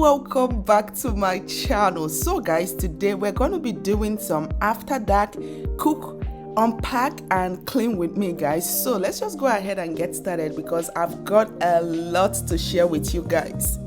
welcome back to my channel. So guys, today we're going to be doing some after dark cook, unpack and clean with me, guys. So let's just go ahead and get started because I've got a lot to share with you guys.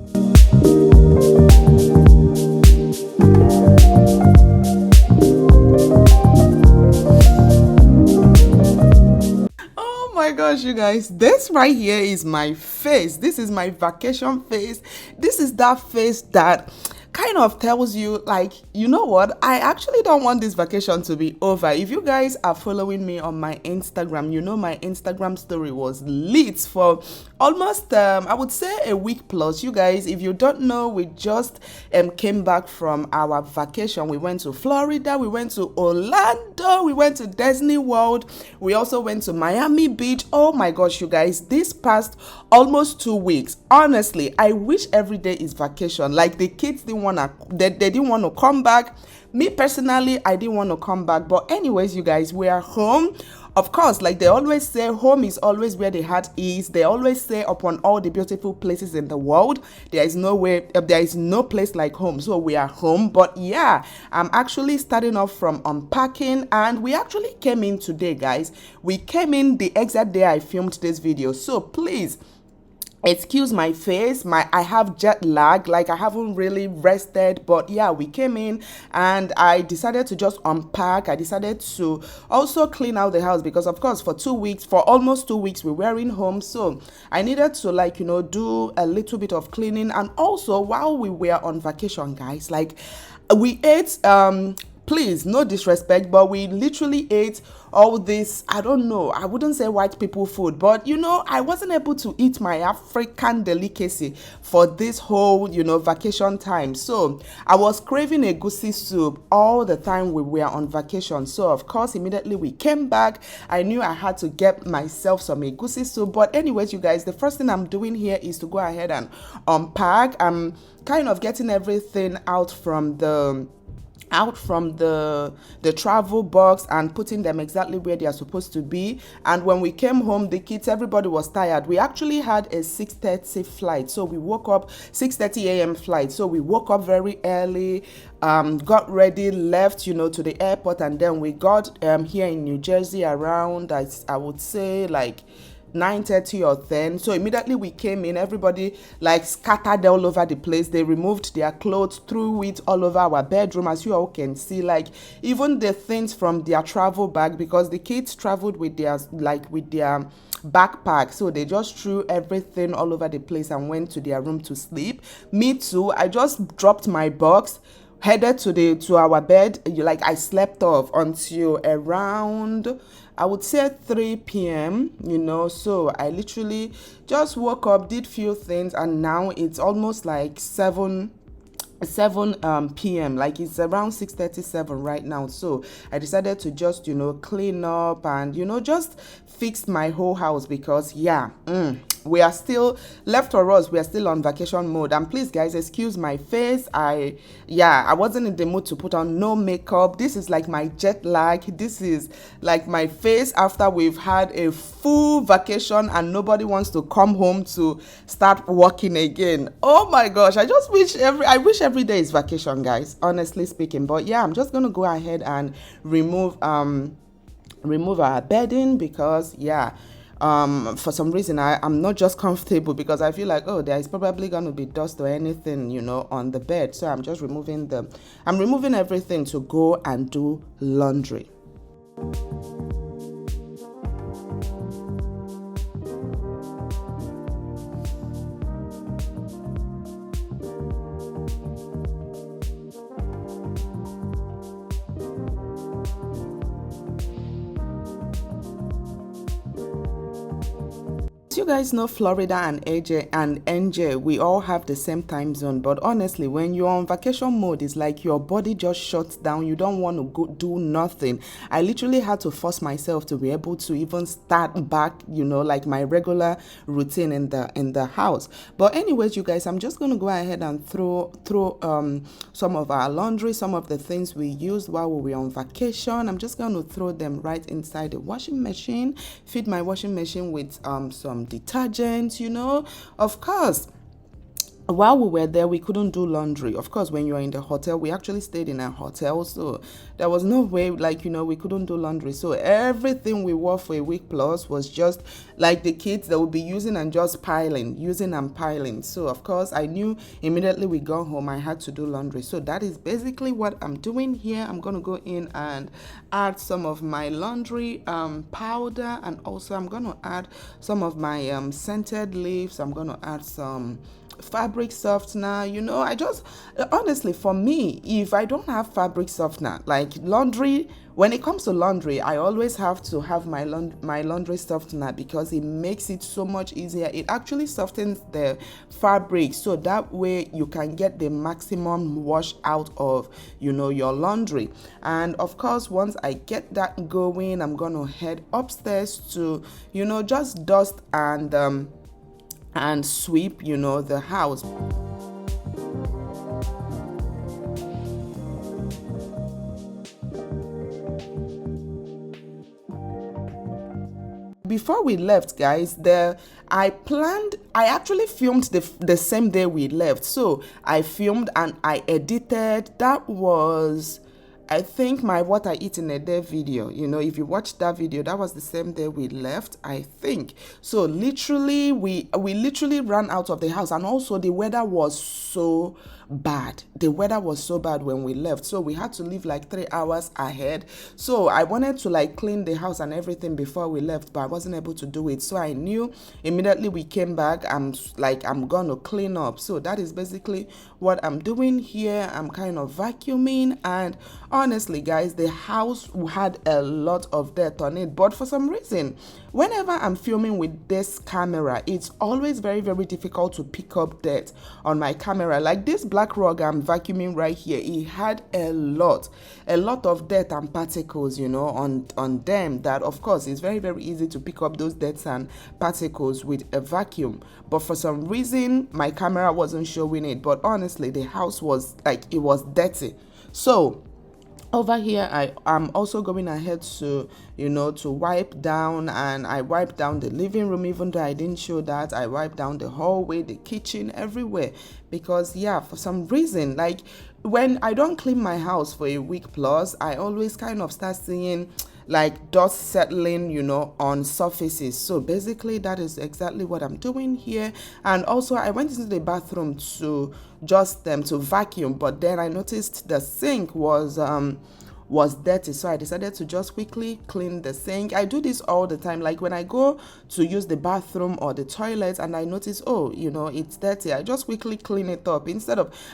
Oh my gosh, you guys, this right here is my face. This is my vacation face. This is that face that kind of tells you, like, you know what, I actually don't want this vacation to be over. If you guys are following me on my Instagram, you know my Instagram story was lit for almost I would say a week plus. You guys, if you don't know, we just came back from our vacation. We went to Florida, we went to Orlando, we went to Disney World, we also went to Miami Beach. Oh my gosh, you guys, this past almost 2 weeks, honestly, I wish every day is vacation. Like, the kids they didn't want to come back. Me personally, I didn't want to come back. But anyways, you guys, we are home. Of course, like they always say, home is always where the heart is. They always say, upon all the beautiful places in the world, there is no place like home. So we are home. But yeah, I'm actually starting off from unpacking, and we actually came in today, guys. We came in the exact day I filmed this video. So please excuse my face, I have jet lag, like I haven't really rested. But yeah, we came in and I decided to just unpack. I decided to also clean out the house because, of course, for almost 2 weeks we were in home, so I needed to, like, you know, do a little bit of cleaning. And also, while we were on vacation, guys, like, we ate please, no disrespect, but we literally ate all this, I don't know, I wouldn't say white people food, but you know, I wasn't able to eat my African delicacy for this whole, you know, vacation time. So I was craving a goosey soup all the time we were on vacation. So of course, immediately we came back, I knew I had to get myself some goosey soup. But anyways, you guys, the first thing I'm doing here is to go ahead and unpack. I'm kind of getting everything out from the travel box and putting them exactly where they are supposed to be. And when we came home, the kids, everybody was tired. We actually had a 6:30 flight, so we woke up 6:30 a.m. flight, so we woke up very early, got ready, left, you know, to the airport, and then we got here in New Jersey around, I would say, like 9:30 or 10. So immediately we came in, everybody like scattered all over the place. They removed their clothes, threw it all over our bedroom, as you all can see, like even the things from their travel bag, because the kids traveled with their backpack, so they just threw everything all over the place and went to their room to sleep. Me too, I just dropped my box, headed to our bed. Like, I slept off until around, I would say, 3 p.m., you know. So I literally just woke up, did few things, and now it's almost like 7 p.m. like it's around 6:37 right now. So I decided to just, you know, clean up and, you know, just fix my whole house because yeah, we are still, left for us, we are still on vacation mode. And please, guys, excuse my face. I wasn't in the mood to put on no makeup. This is like my jet lag. This is like my face after we've had a full vacation and nobody wants to come home to start working again. Oh my gosh, I wish every day is vacation, guys, honestly speaking. But yeah, I'm just gonna go ahead and remove our bedding because yeah, for some reason I'm not just comfortable, because I feel like, oh, there is probably going to be dust or anything, you know, on the bed. So I'm just removing everything to go and do laundry. You guys know Florida and NJ, we all have the same time zone. But honestly, when you're on vacation mode, it's like your body just shuts down. You don't want to go do nothing. I literally had to force myself to be able to even start back, you know, like my regular routine in the house. But anyways, you guys, I'm just going to go ahead and throw some of our laundry, some of the things we used while we were on vacation. I'm just going to throw them right inside the washing machine, feed my washing machine with some detergent, you know. Of course, while we were there, we couldn't do laundry. Of course, when you're in the hotel, we actually stayed in a hotel, so there was no way, like, we couldn't do laundry. So everything we wore for a week plus was just like the kids that would be using and just piling, using and piling. So of course, I knew immediately we got home, I had to do laundry. So that is basically what I'm doing here. I'm gonna go in and add some of my laundry powder, and also I'm gonna add some of my scented leaves. I'm gonna add some fabric softener. I just, honestly, for me, if I don't have fabric softener, like laundry, when it comes to laundry, I always have to have my laundry softener, because it makes it so much easier. It actually softens the fabric, so that way you can get the maximum wash out of your laundry. And of course, once I get that going, I'm gonna head upstairs to just dust and sweep the house. Before we left, guys, I actually filmed the same day we left. So I filmed and I edited. That was, I think, my what I eat in a day video. If you watch that video, that was the same day we left, I think. So literally, we literally ran out of the house, and also the weather was so bad. The weather was so bad when we left, so we had to leave like 3 hours ahead. So I wanted to like clean the house and everything before we left, but I wasn't able to do it. So I knew immediately we came back, I'm gonna clean up. So that is basically what I'm doing here. I'm kind of vacuuming, and honestly, guys, the house had a lot of dirt on it, but for some reason, whenever I'm filming with this camera, it's always very, very difficult to pick up dirt on my camera. Like this black rug I'm vacuuming right here, it had a lot of dirt and particles, on them, that of course it's very, very easy to pick up those dirt and particles with a vacuum. But for some reason, my camera wasn't showing it. But honestly, the house was like, it was dirty. So over here, I'm also going ahead to wipe down, and I wiped down the living room. Even though I didn't show that, I wiped down the hallway, the kitchen, everywhere, because for some reason, like when I don't clean my house for a week plus, I always kind of start seeing like dust settling on surfaces. So basically, that is exactly what I'm doing here. And also, I went into the bathroom to to vacuum, but then I noticed the sink was dirty, so I decided to just quickly clean the sink. I do this all the time, like when I go to use the bathroom or the toilet and I notice, it's dirty, I just quickly clean it up.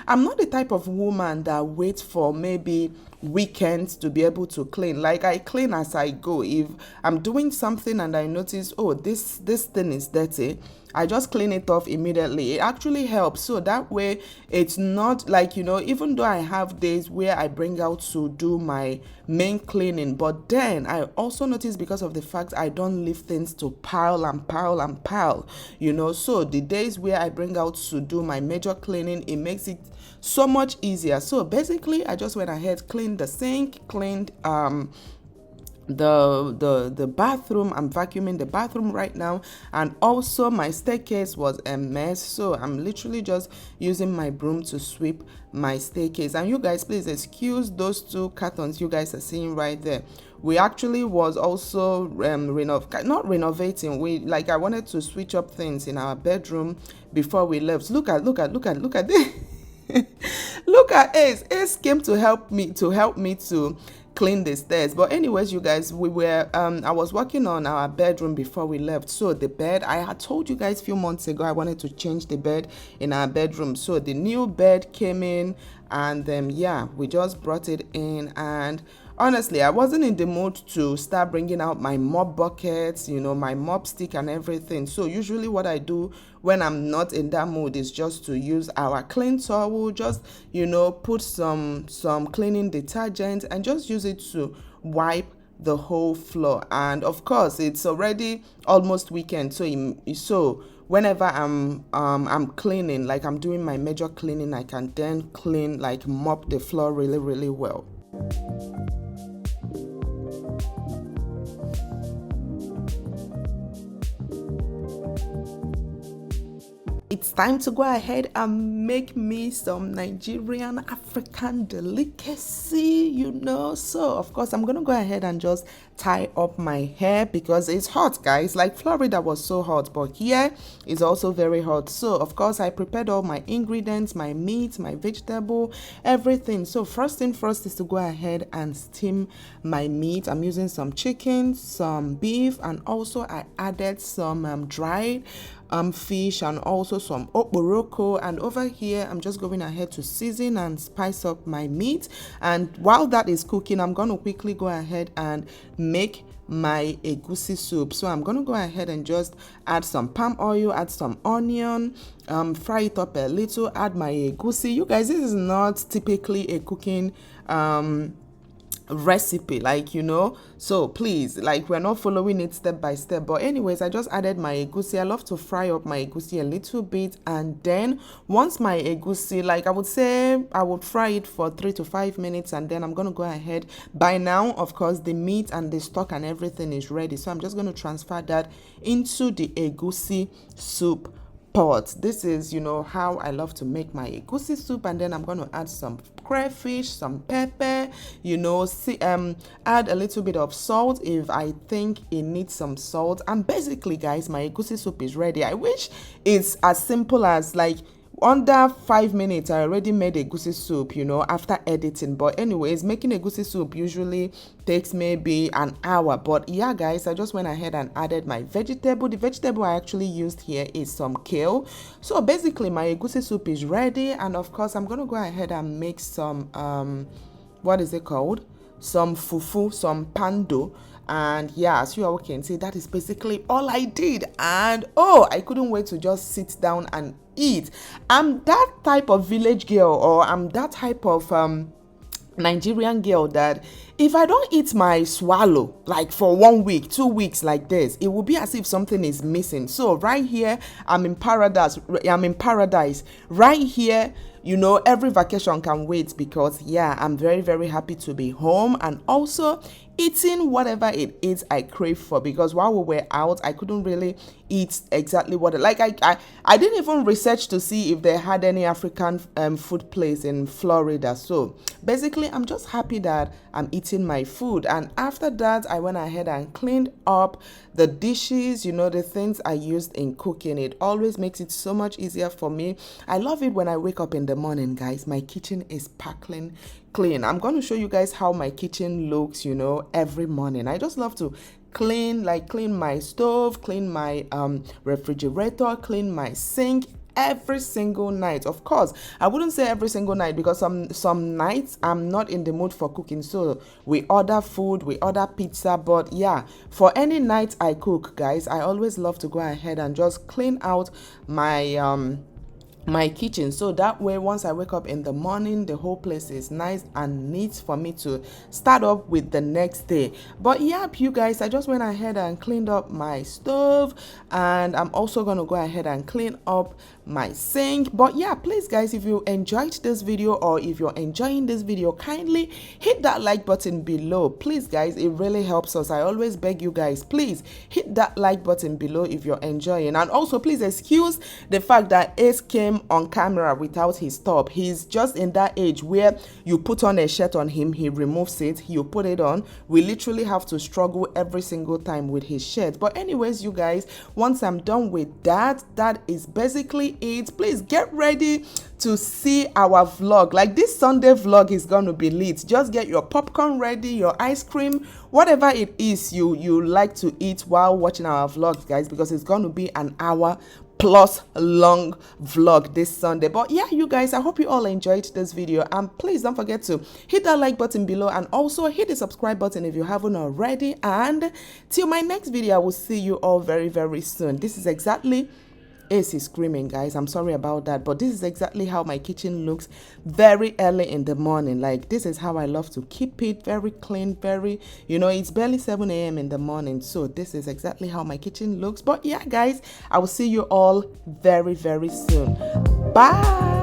I'm not the type of woman that waits for maybe weekends to be able to clean. Like, I clean as I go. If I'm doing something and I notice, this thing is dirty, I just clean it off immediately. It actually helps. So that way, it's not like, even though I have days where I bring out to do my main cleaning, but then I also notice, because of the fact I don't leave things to pile and pile and pile, so the days where I bring out to do my major cleaning, it makes it so much easier. So basically, I just went ahead, cleaned the sink, cleaned the bathroom. I'm vacuuming the bathroom right now, and also my staircase was a mess, so I'm literally just using my broom to sweep my staircase. And you guys, please excuse those two cartons you guys are seeing right there. We actually was also not renovating. I wanted to switch up things in our bedroom before we left. Look at this. Look at Ace. Ace came to help me to clean the stairs. But anyways, you guys, we were I was working on our bedroom before we left. So the bed, I had told you guys a few months ago I wanted to change the bed in our bedroom. So the new bed came in, and we just brought it in. And honestly, I wasn't in the mood to start bringing out my mop buckets, my mop stick and everything. So usually what I do when I'm not in that mood is just to use our clean towel, just, put some cleaning detergent and just use it to wipe the whole floor. And of course, it's already almost weekend. So whenever I'm cleaning, like I'm doing my major cleaning, I can then clean, like mop the floor really, really well. it's time to go ahead and make me some Nigerian African delicacy, So, of course, I'm going to go ahead and just tie up my hair because it's hot, guys. Like Florida was so hot, but here is also very hot. So, of course, I prepared all my ingredients, my meat, my vegetable, everything. So, first thing first is to go ahead and steam my meat. I'm using some chicken, some beef, and also I added some dried fish and also some okporoko. And over here I'm just going ahead to season and spice up my meat, and while that is cooking I'm going to quickly go ahead and make my egusi soup. So I'm going to go ahead and just add some palm oil, add some onion, fry it up a little, add my egusi. You guys, this is not typically a cooking recipe, so please, we're not following it step by step. But anyways, I just added my egusi. I love to fry up my egusi a little bit, and then once my egusi, I would say I would fry it for 3 to 5 minutes, and then I'm going to go ahead. By now, of course, the meat and the stock and everything is ready, so I'm just going to transfer that into the egusi soup pot. This is how I love to make my egusi soup. And then I'm going to add some crayfish, some pepper, add a little bit of salt if I think it needs some salt. And basically, guys, my egusi soup is ready. I wish it's as simple as under 5 minutes I already made egusi soup, after editing. But anyways, making egusi soup usually takes maybe an hour. But yeah, guys, I just went ahead and added my vegetable. The vegetable I actually used here is some kale. So basically my egusi soup is ready, and of course I'm gonna go ahead and make some what is it called, some fufu, some pando. And yeah, as you all can see, that is basically all I did. And I couldn't wait to just sit down and eat. I'm that type of village girl, or I'm that type of Nigerian girl that if I don't eat my swallow for 1 week, 2 weeks like this, it will be as if something is missing. So right here, I'm in paradise right here. Every vacation can wait because yeah, I'm very, very happy to be home and also eating whatever it is I crave for, because while we were out I couldn't really eat exactly what I didn't even research to see if they had any African food place in Florida. So basically I'm just happy that I'm eating my food. And after that I went ahead and cleaned up the dishes, the things I used in cooking. It always makes it so much easier for me. I love it when I wake up in the morning, guys, my kitchen is sparkling clean. I'm going to show you guys how my kitchen looks, every morning. I just love to clean my stove, clean my refrigerator, clean my sink every single night. Of course, I wouldn't say every single night because some nights I'm not in the mood for cooking, so we order food, we order pizza. But yeah, for any night I cook, guys, I always love to go ahead and just clean out my kitchen, so that way once I wake up in the morning the whole place is nice and neat for me to start up with the next day. But yeah, you guys, I just went ahead and cleaned up my stove, and I'm also going to go ahead and clean up my sink. But yeah, please guys, if you enjoyed this video or if you're enjoying this video, kindly hit that like button below. Please guys, it really helps us. I always beg you guys, please hit that like button below if you're enjoying. And also please excuse the fact that Ace came on camera without his top. He's just in that age where you put on a shirt on him, he removes it, you put it on. We literally have to struggle every single time with his shirt. But anyways, you guys, once I'm done with that is basically it. Please get ready to see our vlog. This Sunday vlog is going to be lit. Just get your popcorn ready, your ice cream, whatever it is you like to eat while watching our vlogs, guys, because it's going to be an hour plus long vlog this Sunday. But yeah, you guys, I hope you all enjoyed this video, and please don't forget to hit that like button below and also hit the subscribe button if you haven't already. And till my next video, I will see you all very, very soon. This is exactly Ace is screaming, guys, I'm sorry about that, but this is exactly how my kitchen looks very early in the morning. This is how I love to keep it very clean, very, it's barely 7 a.m. in the morning, so this is exactly how my kitchen looks. But yeah, guys, I will see you all very, very soon. Bye.